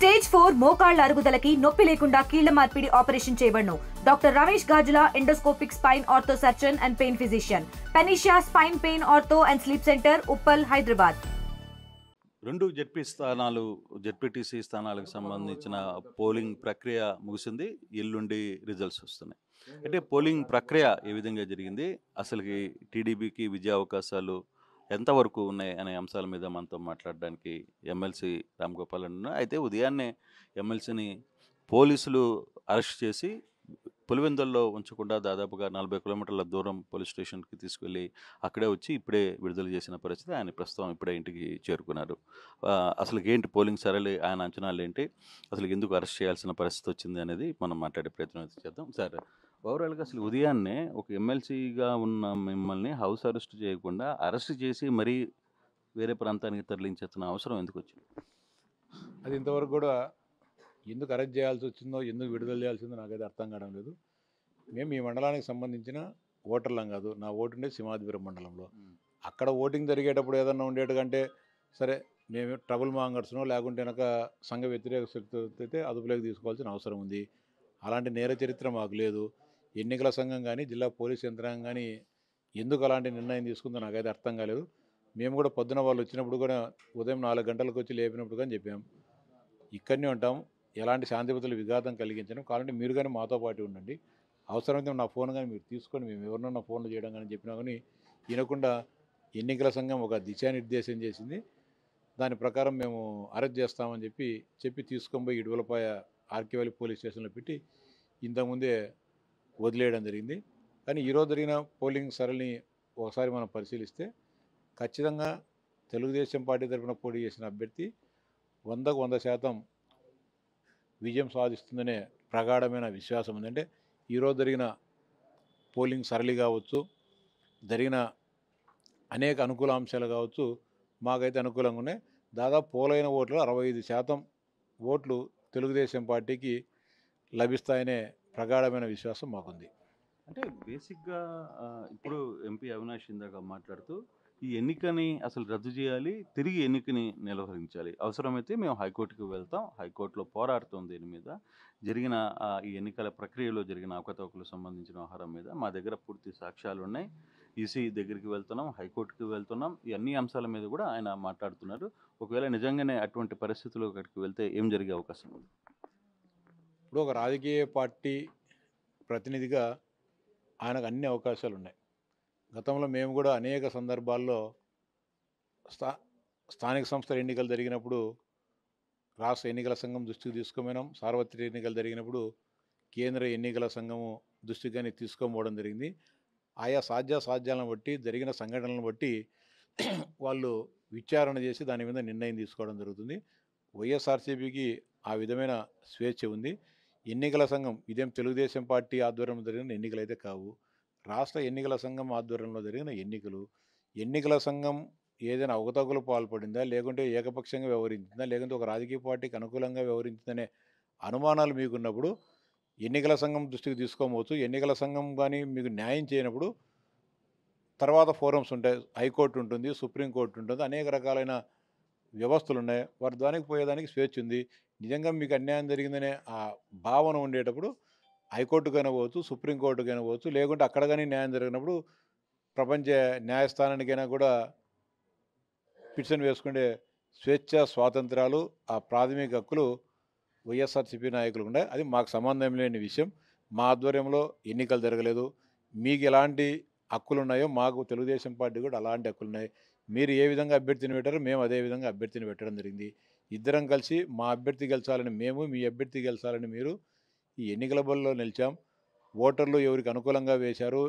Stage 4 మోకాళ్ల అరుగుదలకి నొప్పి లేకుండా కీళ్ల మార్పిడి ఆపరేషన్ చేయబడును. Doctor Ramesh Gajula, endoscopic spine ortho surgeon and pain physician, పెనిషియా spine pain ortho and sleep center, Uppal, Hyderabad. 2 ZPTC స్థానాలకు సంబంధించిన పోలింగ్ ప్రక్రియ ముగిసింది. ఎల్లుండి రిజల్ట్స్ వస్తున్నాయి. అంటే పోలింగ్ ప్రక్రియ ఏ విధంగా జరిగింది, అసలుకి టీడీపీకి విజయ అవకాశాలు ఎంతవరకు ఉన్నాయి అనే అంశాల మీద మనతో మాట్లాడడానికి ఎమ్మెల్సీ రామ్ గోపాల్ ఉన్నారు. అయితే ఉదయాన్నే ఎమ్మెల్సీని పోలీసులు అరెస్ట్ చేసి పులివెందుల్లో ఉంచకుండా దాదాపుగా 40 కిలోమీటర్ల దూరం పోలీస్ స్టేషన్కి తీసుకెళ్ళి అక్కడే వచ్చి ఇప్పుడే విడుదల చేసిన పరిస్థితి. ఆయన ప్రస్తుతం ఇప్పుడే ఇంటికి చేరుకున్నారు. అసలు ఏంటి పోలింగ్ సరళి, ఆయన అంచనాలు ఏంటి, అసలు ఎందుకు అరెస్ట్ చేయాల్సిన పరిస్థితి వచ్చింది అనేది మనం మాట్లాడే ప్రయత్నం చేద్దాం. సార్, ఓవరాల్గా అసలు ఉదయాన్నే ఒక ఎమ్మెల్సీగా ఉన్న మిమ్మల్ని హౌస్ అరెస్ట్ చేయకుండా అరెస్ట్ చేసి మరీ వేరే ప్రాంతానికి తరలించాల్సిన అవసరం ఎందుకు వచ్చింది? అది ఇంతవరకు కూడా ఎందుకు అరెస్ట్ చేయాల్సి వచ్చిందో, ఎందుకు విడుదల చేయాల్సిందో నాకైతే అర్థం కావడం లేదు. మేము ఈ మండలానికి సంబంధించిన ఓటర్లం కాదు. నా ఓటు ఉండేది సింహాద్రిపురం మండలంలో. అక్కడ ఓటింగ్ జరిగేటప్పుడు ఏదన్నా ఉండేటంటే సరే, మేము ట్రబుల్ మాంగర్స్నో లేకుంటే కనుక సంఘ వ్యతిరేక శక్తి అయితే అదుపులోకి తీసుకోవాల్సిన అవసరం ఉంది. అలాంటి నేర చరిత్ర మాకు లేదు. ఎన్నికల సంఘం కానీ జిల్లా పోలీస్ యంత్రాంగం కానీ ఎందుకు అలాంటి నిర్ణయం తీసుకుందో నాకైతే అర్థం కాలేదు. మేము కూడా పొద్దున వాళ్ళు వచ్చినప్పుడు కూడా ఉదయం 4 గంటలకు వచ్చి లేపినప్పుడు కానీ చెప్పాం, ఇక్కడనే ఉంటాం, ఎలాంటి శాంతిభద్రతలు విఘాతం కలిగించడం, కావాలంటే మీరు కానీ మాతో పాటు ఉండండి, అవసరమైతే నా ఫోన్ కానీ మీరు తీసుకొని మేము ఎవరినన్నా ఫోన్లు చేయడం కానీ చెప్పినా కానీ వినకుండా ఎన్నికల సంఘం ఒక దిశానిర్దేశం చేసింది. దాని ప్రకారం మేము అరెస్ట్ చేస్తామని చెప్పి తీసుకొని పోయి ఇడువలపాయ ఆర్కేవల్లి పోలీస్ స్టేషన్లో పెట్టి ఇంతకుముందే వదిలేయడం జరిగింది. కానీ ఈరోజు జరిగిన పోలింగ్ సరళిని ఒకసారి మనం పరిశీలిస్తే ఖచ్చితంగా తెలుగుదేశం పార్టీ తరఫున పోటీ చేసిన అభ్యర్థి 100కు 100% విజయం సాధిస్తుందనే ప్రగాఢమైన విశ్వాసం ఉంది. అంటే ఈరోజు జరిగిన పోలింగ్ సరళి కావచ్చు, జరిగిన అనేక అనుకూల అంశాలు కావచ్చు, మాకైతే అనుకూలంగా ఉన్నాయి. దాదాపు పోలైన ఓట్లు 65% ఓట్లు తెలుగుదేశం పార్టీకి లభిస్తాయనే ప్రగాఢమైన విశ్వాసం మాకుంది. అంటే బేసిక్గా ఇప్పుడు ఎంపీ అవినాష్ ఇందాక మాట్లాడుతూ ఈ ఎన్నికని అసలు రద్దు చేయాలి, తిరిగి ఎన్నికని నిర్వహించాలి, అవసరమైతే మేము హైకోర్టుకి వెళ్తాం, హైకోర్టులో పోరాడుతాం, దీని మీద జరిగిన ఈ ఎన్నికల ప్రక్రియలో జరిగిన అవకతవకలకు సంబంధించిన వ్యవహారం మీద మా దగ్గర పూర్తి సాక్ష్యాలు ఉన్నాయి, ఈసీ దగ్గరికి వెళ్తున్నాం, హైకోర్టుకి వెళ్తున్నాం, ఈ అన్ని అంశాల మీద కూడా ఆయన మాట్లాడుతున్నారు. ఒకవేళ నిజంగానే అటువంటి పరిస్థితుల్లో అక్కడికి వెళ్తే ఏం జరిగే అవకాశం ఉంది? ఇప్పుడు ఒక రాజకీయ పార్టీ ప్రతినిధిగా ఆయనకు అన్ని అవకాశాలు ఉన్నాయి. గతంలో మేము కూడా అనేక సందర్భాల్లో స్థానిక సంస్థల ఎన్నికలు జరిగినప్పుడు రాష్ట్ర ఎన్నికల సంఘం దృష్టికి తీసుకోపోయినాం. సార్వత్రిక ఎన్నికలు జరిగినప్పుడు కేంద్ర ఎన్నికల సంఘము దృష్టికి కానీ తీసుకోపోవడం జరిగింది. ఆయా సాధ్యాలను బట్టి, జరిగిన సంఘటనలను బట్టి వాళ్ళు విచారణ చేసి దాని మీద నిర్ణయం తీసుకోవడం జరుగుతుంది. వైఎస్ఆర్సీపీకి ఆ విధమైన స్వేచ్ఛ ఉంది. ఎన్నికల సంఘం ఇదేం తెలుగుదేశం పార్టీ ఆధ్వర్యంలో జరిగిన ఎన్నికలు అయితే కావు, రాష్ట్ర ఎన్నికల సంఘం ఆధ్వర్యంలో జరిగిన ఎన్నికలు. ఎన్నికల సంఘం ఏదైనా అవకతవకలు పాల్పడిందా, లేకుంటే ఏకపక్షంగా వ్యవహరించిందా, లేకుంటే ఒక రాజకీయ పార్టీకి అనుకూలంగా వ్యవహరించిందనే అనుమానాలు మీకున్నప్పుడు ఎన్నికల సంఘం దృష్టికి తీసుకోవచ్చు. ఎన్నికల సంఘం కానీ మీకు న్యాయం చేయనప్పుడు తర్వాత ఫోరమ్స్ ఉంటాయి, హైకోర్టు ఉంటుంది, సుప్రీంకోర్టు ఉంటుంది, అనేక రకాలైన వ్యవస్థలు ఉన్నాయి. వారి దానికి పోయేదానికి స్వేచ్ఛ ఉంది. నిజంగా మీకు అన్యాయం జరిగిందనే ఆ భావన ఉండేటప్పుడు హైకోర్టుకైనా పోవచ్చు, సుప్రీంకోర్టుకైనా పోవచ్చు, లేకుంటే అక్కడ కానీ న్యాయం జరిగినప్పుడు ప్రపంచ న్యాయస్థానానికైనా కూడా పిటిషన్ వేసుకునే స్వేచ్ఛ, స్వాతంత్రాలు, ఆ ప్రాథమిక హక్కులు వైఎస్ఆర్సీపీ నాయకులు ఉన్నాయి. అది మాకు సంబంధం లేని విషయం. మా ఆధ్వర్యంలో ఎన్నికలు జరగలేదు. మీకు ఎలాంటి హక్కులు ఉన్నాయో మాకు తెలుగుదేశం పార్టీ కూడా అలాంటి హక్కులు ఉన్నాయి. మీరు ఏ విధంగా అభ్యర్థిని పెట్టారో మేము అదే విధంగా అభ్యర్థిని పెట్టడం జరిగింది. ఇద్దరం కలిసి మా అభ్యర్థి గెలిచాలని మేము, మీ అభ్యర్థి గెలిచాలని మీరు ఈ ఎన్నికల బరిలో నిలిచాం. ఓటర్లు ఎవరికి అనుకూలంగా వేశారు,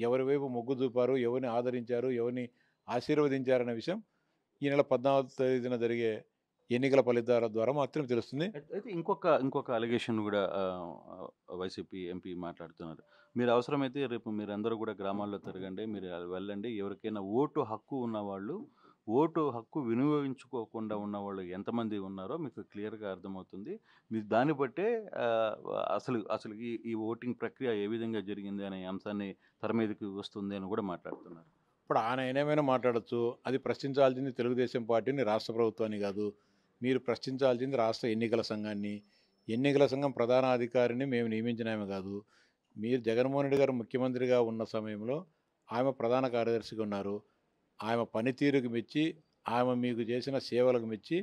ఎవరి వైపు మొగ్గు చూపారు, ఎవరిని ఆదరించారు, ఎవరిని ఆశీర్వదించారనే విషయం ఈ నెల 14వ తేదీన జరిగే ఎన్నికల ఫలితాల ద్వారా మాత్రమే తెలుస్తుంది. అయితే ఇంకొక అలిగేషన్ కూడా వైసీపీ ఎంపీ మాట్లాడుతున్నారు. మీరు అవసరమైతే రేపు మీరందరూ కూడా గ్రామాల్లో తిరగండి, మీరు వెళ్ళండి, ఎవరికైనా ఓటు హక్కు ఉన్నవాళ్ళు, ఓటు హక్కు వినియోగించుకోకుండా ఉన్నవాళ్ళు ఎంతమంది ఉన్నారో మీకు క్లియర్గా అర్థమవుతుంది. మీరు దాన్ని బట్టే అసలు ఈ ఓటింగ్ ప్రక్రియ ఏ విధంగా జరిగింది అనే అంశాన్ని తెర మీదకి వస్తుంది అని కూడా మాట్లాడుతున్నారు. ఇప్పుడు ఆయన ఏమైనా మాట్లాడచ్చు, అది ప్రశ్నించాల్సింది తెలుగుదేశం పార్టీని, రాష్ట్ర ప్రభుత్వాన్ని కాదు. మీరు ప్రశ్నించాల్సింది రాష్ట్ర ఎన్నికల సంఘాన్ని. ఎన్నికల సంఘం ప్రధాన అధికారిని మేము నియమించినామే కాదు. మీరు జగన్మోహన్ రెడ్డి గారు ముఖ్యమంత్రిగా ఉన్న సమయంలో ఆమె ప్రధాన కార్యదర్శిగా ఉన్నారు. ఆమె పనితీరుకు మెచ్చి, ఆమె మీకు చేసిన సేవలకు మెచ్చి,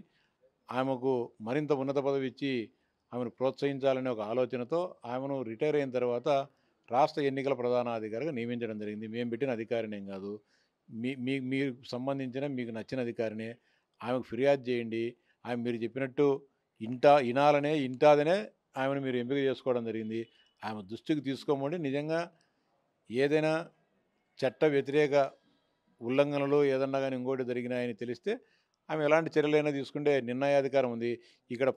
ఆమెకు మరింత ఉన్నత పదవి ఇచ్చి ఆమెను ప్రోత్సహించాలనే ఒక ఆలోచనతో ఆమెను రిటైర్ అయిన తర్వాత రాష్ట్ర ఎన్నికల ప్రధానాధికారిగా నియమించడం జరిగింది. మేము పెట్టిన అధికారినేం కాదు. మీకు సంబంధించిన మీకు నచ్చిన అధికారినే. ఆమెకు ఫిర్యాదు చేయండి. ఆమె మీరు చెప్పినట్టు వినాలనే ఇంటాదనే ఆమెను మీరు ఎంపిక చేసుకోవడం జరిగింది. ఆమె దృష్టికి తీసుకోమండి. నిజంగా ఏదైనా చట్ట వ్యతిరేక ఉల్లంఘనలు ఏదన్నా కానీ ఇంకోటి జరిగినాయని తెలిస్తే ఆమె ఎలాంటి చర్యలైనా తీసుకుంటే నిర్ణయాధికారం ఉంది. ఇక్కడ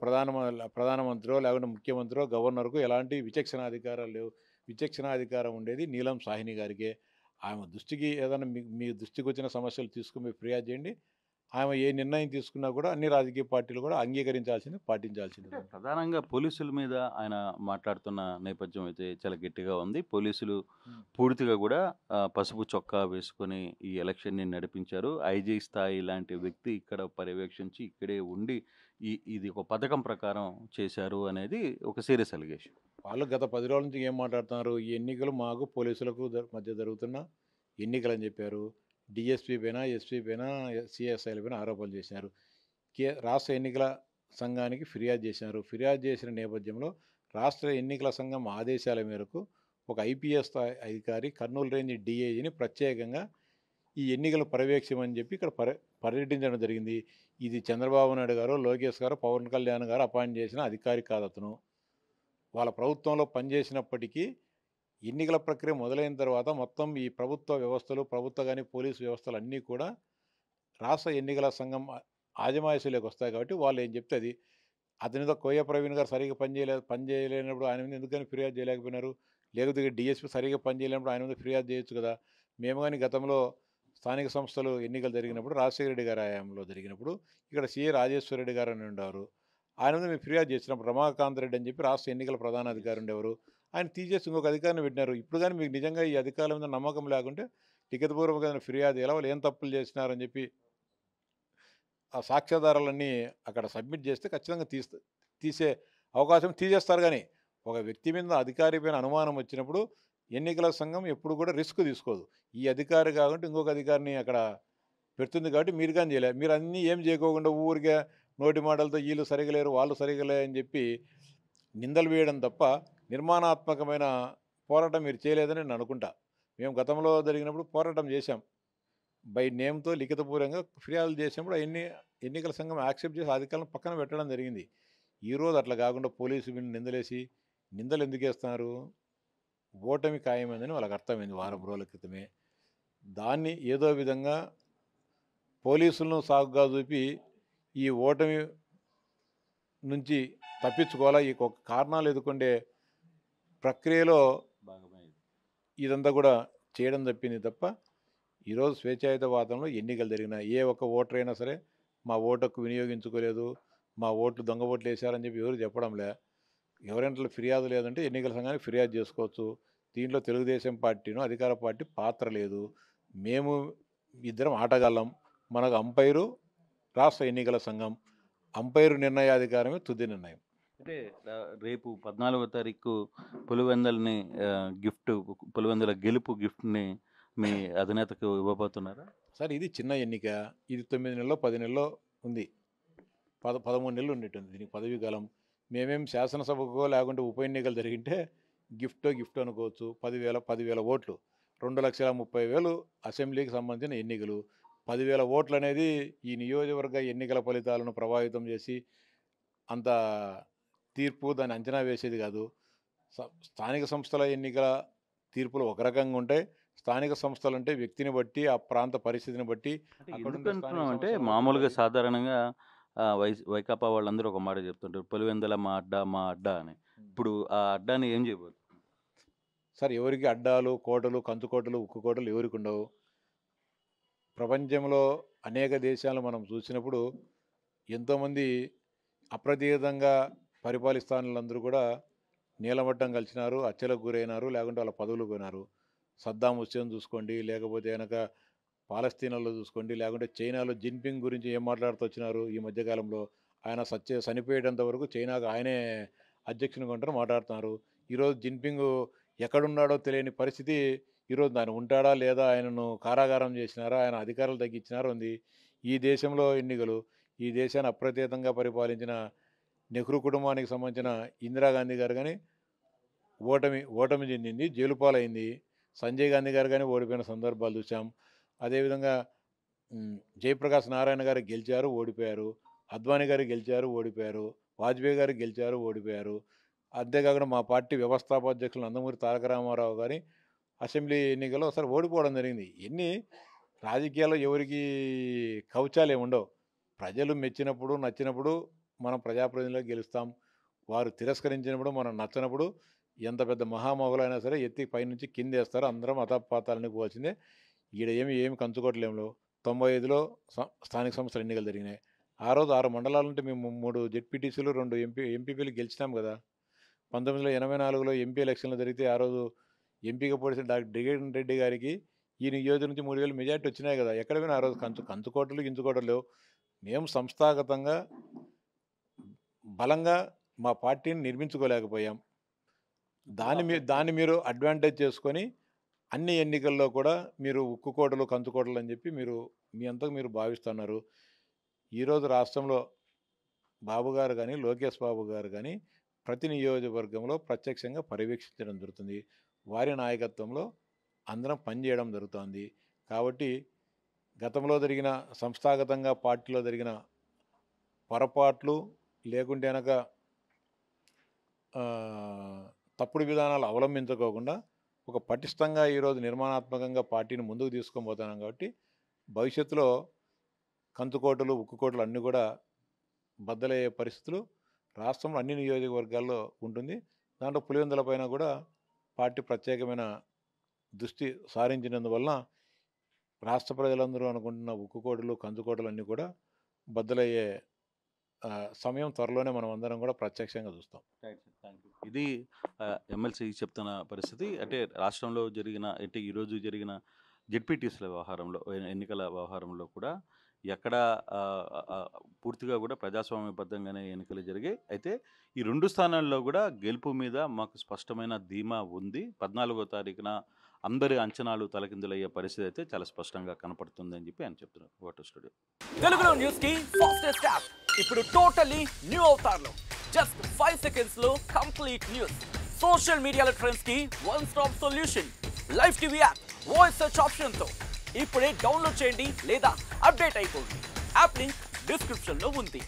ప్రధానమంత్రో లేకుంటే ముఖ్యమంత్రో గవర్నర్కు ఎలాంటి విచక్షణాధికారాలు లేవు. విచక్షణాధికారం ఉండేది నీలం సాహ్ని గారికే. ఆమె దృష్టికి ఏదైనా మీ దృష్టికి వచ్చిన సమస్యలు తీసుకుని మీరు ఫిర్యాదు చేయండి. ఆమె ఏ నిర్ణయం తీసుకున్నా కూడా అన్ని రాజకీయ పార్టీలు కూడా అంగీకరించాల్సింది, పాటించాల్సింది. ప్రధానంగా పోలీసుల మీద ఆయన మాట్లాడుతున్న నేపథ్యం అయితే చాలా గట్టిగా ఉంది. పోలీసులు పూర్తిగా కూడా పసుపు చొక్కా వేసుకొని ఈ ఎలక్షన్ని నడిపించారు. ఐజీ స్థాయి లాంటి వ్యక్తి ఇక్కడ పర్యవేక్షించి ఇక్కడే ఉండి ఇది ఒక పథకం ప్రకారం చేశారు అనేది ఒక సీరియస్ అలిగేషన్. వాళ్ళు గత 10 రోజుల నుంచి ఏం మాట్లాడుతున్నారు? ఈ ఎన్నికలు మాకు పోలీసులకు మధ్య జరుగుతున్న ఎన్నికలు అని చెప్పారు. డిఎస్పీ పైన, ఎస్పీ పైన, సిఎస్ఐల పైన ఆరోపణలు చేశారు. రాష్ట్ర ఎన్నికల సంఘానికి ఫిర్యాదు చేశారు. ఫిర్యాదు చేసిన నేపథ్యంలో రాష్ట్ర ఎన్నికల సంఘం ఆదేశాల మేరకు ఒక ఐపీఎస్ అధికారి కర్నూలు రేంజ్ డిఐజిని ప్రత్యేకంగా ఈ ఎన్నికలు పర్యవేక్షమని చెప్పి ఇక్కడ పర్యటించడం జరిగింది. ఇది చంద్రబాబు నాయుడు గారు, లోకేష్ గారు, పవన్ కళ్యాణ్ గారు అపాయింట్ చేసిన అధికారి కాదు అతను. వాళ్ళ ప్రభుత్వంలో పనిచేసినప్పటికీ ఎన్నికల ప్రక్రియ మొదలైన తర్వాత మొత్తం ఈ ప్రభుత్వ వ్యవస్థలు, ప్రభుత్వ కానీ పోలీసు వ్యవస్థలు అన్నీ కూడా రాష్ట్ర ఎన్నికల సంఘం ఆజమాయిషీలోకి వస్తాయి. కాబట్టి వాళ్ళు ఏం చెప్తే అది. అతనితో కోయ ప్రవీణ్ గారు సరిగ్గా పనిచేయలేనప్పుడు ఆయన మీద ఎందుకని ఫిర్యాదు చేయలేకపోయినారు? లేకపోతే డిఎస్పీ సరిగ్గా పనిచేయలేనప్పుడు ఆయన మీద ఫిర్యాదు చేయొచ్చు కదా. మేము కానీ గతంలో స్థానిక సంస్థలు ఎన్నికలు జరిగినప్పుడు రాజశేఖర రెడ్డి గారి హయాంలో జరిగినప్పుడు ఇక్కడ సిఏ రాజేశ్వర రెడ్డి గారు అని ఉండేవారు. ఆయన మీద మేము ఫిర్యాదు చేసినప్పుడు రమాకాంత్ రెడ్డి అని చెప్పి రాష్ట్ర ఎన్నికల ప్రధాన అధికారి ఉండేవారు. ఆయన తీసేసి ఇంకొక అధికారిని పెట్టినారు. ఇప్పుడు కానీ మీకు నిజంగా ఈ అధికారుల మీద నమ్మకం లేకుంటే లిఖితపూర్వకంగా ఫిర్యాదు ఎలా వాళ్ళు ఏం తప్పులు చేసినారని చెప్పి ఆ సాక్ష్యాధారాలన్నీ అక్కడ సబ్మిట్ చేస్తే ఖచ్చితంగా తీసే అవకాశం తీసేస్తారు. కానీ ఒక వ్యక్తి మీద అధికారి పైన అనుమానం వచ్చినప్పుడు ఎన్నికల సంఘం ఎప్పుడు కూడా రిస్క్ తీసుకోదు. ఈ అధికారి కాకుండా ఇంకొక అధికారిని అక్కడ పెడుతుంది. కాబట్టి మీరు కానీ చేయలేదు. మీరు అన్నీ ఏం చేయకోకుండా ఊరికే నోటి మాటలతో వీళ్ళు సరిగలేరు, వాళ్ళు సరిగలే అని చెప్పి నిందలు వేయడం తప్ప నిర్మాణాత్మకమైన పోరాటం మీరు చేయలేదని నేను అనుకుంటా. మేము గతంలో జరిగినప్పుడు పోరాటం చేశాం. బై నేమ్తో లిఖితపూర్వకంగా ఫిర్యాదులు చేసినప్పుడు ఎన్నికల సంఘం యాక్సెప్ట్ చేసి అధికారులను పక్కన పెట్టడం జరిగింది. ఈరోజు అట్లా కాకుండా పోలీసు మీద నిందలు ఎందుకు వేస్తున్నారు? ఓటమి ఖాయమైందని వాళ్ళకి అర్థమైంది వారం రోజుల క్రితమే. దాన్ని ఏదో విధంగా పోలీసులను సాగుగా చూపి ఈ ఓటమి నుంచి తప్పించుకోవాలా, ఈ ఒక కారణాలు ఎదుర్కొండే ప్రక్రియలో ఇదంతా కూడా చేయడం తప్పింది తప్ప ఈరోజు స్వేచ్ఛాయుత వాతావరణంలో ఎన్నికలు జరిగిన ఏ ఒక్క ఓటర్ అయినా సరే మా ఓటుకు వినియోగించుకోలేదు, మా ఓట్లు దొంగ ఓట్లు వేశారని చెప్పి ఎవరు చెప్పడంలే. ఎవరైనా ఫిర్యాదు లేదంటే ఎన్నికల సంఘానికి ఫిర్యాదు చేసుకోవచ్చు. దీంట్లో తెలుగుదేశం పార్టీను అధికార పార్టీ పాత్ర లేదు. మేము ఇద్దరం ఆటగాళ్ళం. మనకు అంపైరు రాష్ట్ర ఎన్నికల సంఘం. అంపైరు నిర్ణయాధికారమే తుది నిర్ణయం. అంటే రేపు 14వ తారీఖు పులివెందల్ని పులివెందల గెలుపు గిఫ్ట్ని మీ అధినేతకు ఇవ్వబోతున్నారా? సార్ ఇది చిన్న ఎన్నిక. ఇది 9 నెలలో 10 నెలలో ఉంది. 13 నెలలు ఉండేటుంది దీనికి పదవీ కాలం. మేమేం శాసనసభకో లేకుంటే ఉప ఎన్నికలు జరిగింటే గిఫ్ట్ అనుకోవచ్చు. 10,000 ఓట్లు, 2,30,000 అసెంబ్లీకి సంబంధించిన ఎన్నికలు. 10,000 ఓట్లు అనేది ఈ నియోజకవర్గ ఎన్నికల ఫలితాలను ప్రభావితం చేసి అంత తీర్పు దాన్ని అంచనా వేసేది కాదు. స్థానిక సంస్థల ఎన్నికల తీర్పులు ఒక రకంగా ఉంటాయి. స్థానిక సంస్థలు అంటే వ్యక్తిని బట్టి, ఆ ప్రాంత పరిస్థితిని బట్టి. ఎందుకంటున్నాం అంటే మామూలుగా సాధారణంగా వైకాపా వాళ్ళందరూ ఒక మాట చెప్తుంటారు, పులివెందల మా అడ్డా అని. ఇప్పుడు ఆ అడ్డాని ఏం చేయబోదు సార్? ఎవరికి అడ్డాలు, కోటలు, కంచుకోటలు, ఉక్కు కోటలు ఎవరికి ఉండవు. ప్రపంచంలో అనేక దేశాలు మనం చూసినప్పుడు ఎంతోమంది అప్రతిహతంగా పరిపాలిస్తానులందరూ కూడా నీలమట్టం కలిసినారు, హత్యలకు గురైనారు, లేకుంటే వాళ్ళ పదవులు పోయినారు. సద్దాం హుస్సేన్ చూసుకోండి, లేకపోతే కనుక పాలస్తీనాలో చూసుకోండి, లేకుంటే చైనాలో జిన్పింగ్ గురించి ఏం మాట్లాడుతూ వచ్చినారు ఈ మధ్యకాలంలో. ఆయన చనిపోయేటంత వరకు చైనాకు ఆయనే అధ్యక్షునిగా ఉంటారు మాట్లాడుతున్నారు. ఈరోజు జిన్పింగ్ ఎక్కడున్నాడో తెలియని పరిస్థితి. ఈరోజు ఆయన ఉంటాడా లేదా, ఆయనను కారాగారం చేసినారా, ఆయన అధికారులు తగ్గించినారా ఉంది. ఈ దేశంలో ఎన్నికలు, ఈ దేశాన్ని అప్రతిహతంగా పరిపాలించిన నెహ్రూ కుటుంబానికి సంబంధించిన ఇందిరాగాంధీ గారు కానీ ఓటమి చెందింది, జైలు పాలైంది. సంజయ్ గాంధీ గారు కానీ ఓడిపోయిన సందర్భాలు చూసాం. అదేవిధంగా జయప్రకాష్ నారాయణ గారు గెలిచారు, ఓడిపోయారు. అద్వానీ గారు గెలిచారు, ఓడిపోయారు. వాజ్పేయి గారు గెలిచారు, ఓడిపోయారు. అంతేకాకుండా మా పార్టీ వ్యవస్థాపధ్యక్షులు నందమూరి తారక రామారావు గారి అసెంబ్లీ ఎన్నికల్లో ఒకసారి ఓడిపోవడం జరిగింది. ఎన్ని రాజకీయాల్లో ఎవరికి కవచాలు ఏమి ఉండవు. ప్రజలు మెచ్చినప్పుడు నచ్చినప్పుడు మనం ప్రజాప్రతినిధులుగా గెలుస్తాం. వారు తిరస్కరించినప్పుడు మనం నచ్చినప్పుడు ఎంత పెద్ద మహామహులైనా సరే ఎత్తి పైనుంచి కింద వేస్తారు. అందరం అతపాతాలని పోవాల్సిందే. ఈడ ఏమి కంచుకోవట్లేంలో 95లో స్థానిక సంస్థల ఎన్నికలు జరిగినాయి. ఆ రోజు 6 మండలాలుంటే మేము 3 జెడ్పీటీసీలు 2 ఎంపీపీలు గెలిచినాం కదా. 1984లో ఎంపీ ఎలక్షన్లు జరిగితే ఆ రోజు ఎంపీగా పోటీసిన డాక్టర్ జగన్ రెడ్డి గారికి ఈ నియోజకవర్గం నుంచి 3000 మెజార్టీ వచ్చినాయి కదా. ఎక్కడ పోయినా ఆ రోజు కంచుకోటలు గించుకోవటం లేవు. మేము సంస్థాగతంగా బలంగా మా పార్టీని నిర్మించుకోలేకపోయాం. దాన్ని మీరు అడ్వాంటేజ్ చేసుకొని అన్ని ఎన్నికల్లో కూడా మీరు ఉక్కుకోటలు కంచుకోటలు అని చెప్పి మీ అంతకు మీరు భావిస్తున్నారు. ఈరోజు రాష్ట్రంలో బాబు గారు కానీ లోకేష్ బాబు గారు కానీ ప్రతి నియోజకవర్గంలో ప్రత్యక్షంగా పర్యవేక్షించడం జరుగుతుంది. వారి నాయకత్వంలో అందరం పనిచేయడం జరుగుతుంది. కాబట్టి గతంలో జరిగిన సంస్థాగతంగా పార్టీలో జరిగిన పొరపాట్లు లేకుంటే కనుక తప్పుడు విధానాలు అవలంబించుకోకుండా ఒక పటిష్టంగా ఈరోజు నిర్మాణాత్మకంగా పార్టీని ముందుకు తీసుకొని పోతున్నాం. కాబట్టి భవిష్యత్తులో కంచుకోటలు ఉక్కుకోటలు అన్నీ కూడా బద్దలయ్యే పరిస్థితులు రాష్ట్రంలో అన్ని నియోజకవర్గాల్లో ఉంటుంది. దాంట్లో పులివెందుల పైన కూడా పార్టీ ప్రత్యేకమైన దృష్టి సారించినందువలన రాష్ట్ర ప్రజలందరూ అనుకుంటున్న ఉక్కుకోటలు కంచుకోటలు అన్నీ కూడా బద్దలయ్యే సమయం త్వరలోనే మనం అందరం కూడా ప్రత్యక్షంగా చూస్తాం. ఇది ఎమ్మెల్సీ చెప్తున్న పరిస్థితి. అంటే రాష్ట్రంలో ఈరోజు జరిగిన జెడ్పీటీసీల వ్యవహారంలో, ఎన్నికల వ్యవహారంలో కూడా ఎక్కడ పూర్తిగా కూడా ప్రజాస్వామ్యబద్ధంగానే ఎన్నికలు జరిగాయి. అయితే ఈ 2 స్థానాల్లో కూడా గెలుపు మీద మాకు స్పష్టమైన ధీమా ఉంది. 14వ తారీఖున అందరి అంచనాలు తలకిందులయ్యే పరిస్థితి అయితే చాలా స్పష్టంగా కనపడుతుందని చెప్పి ఆయన చెప్తున్నారు. ఫోటో స్టూడియో తెలుగులో న్యూస్ కి ఫాస్టెస్ట్ యాప్ ఇప్పుడు టోటల్లీ న్యూ అవతార్లో జస్ట్ 5 seconds లో కంప్లీట్ న్యూస్. సోషల్ మీడియాలో ట్రెండ్స్ కి one stop solution. Live TV app voice search option తో ఇప్పుడే డౌన్లోడ్ చేయండి లేదా అప్డేట్ అయిపోండి. యాప్ లింక్ డిస్క్రిప్షన్ లో ఉంది.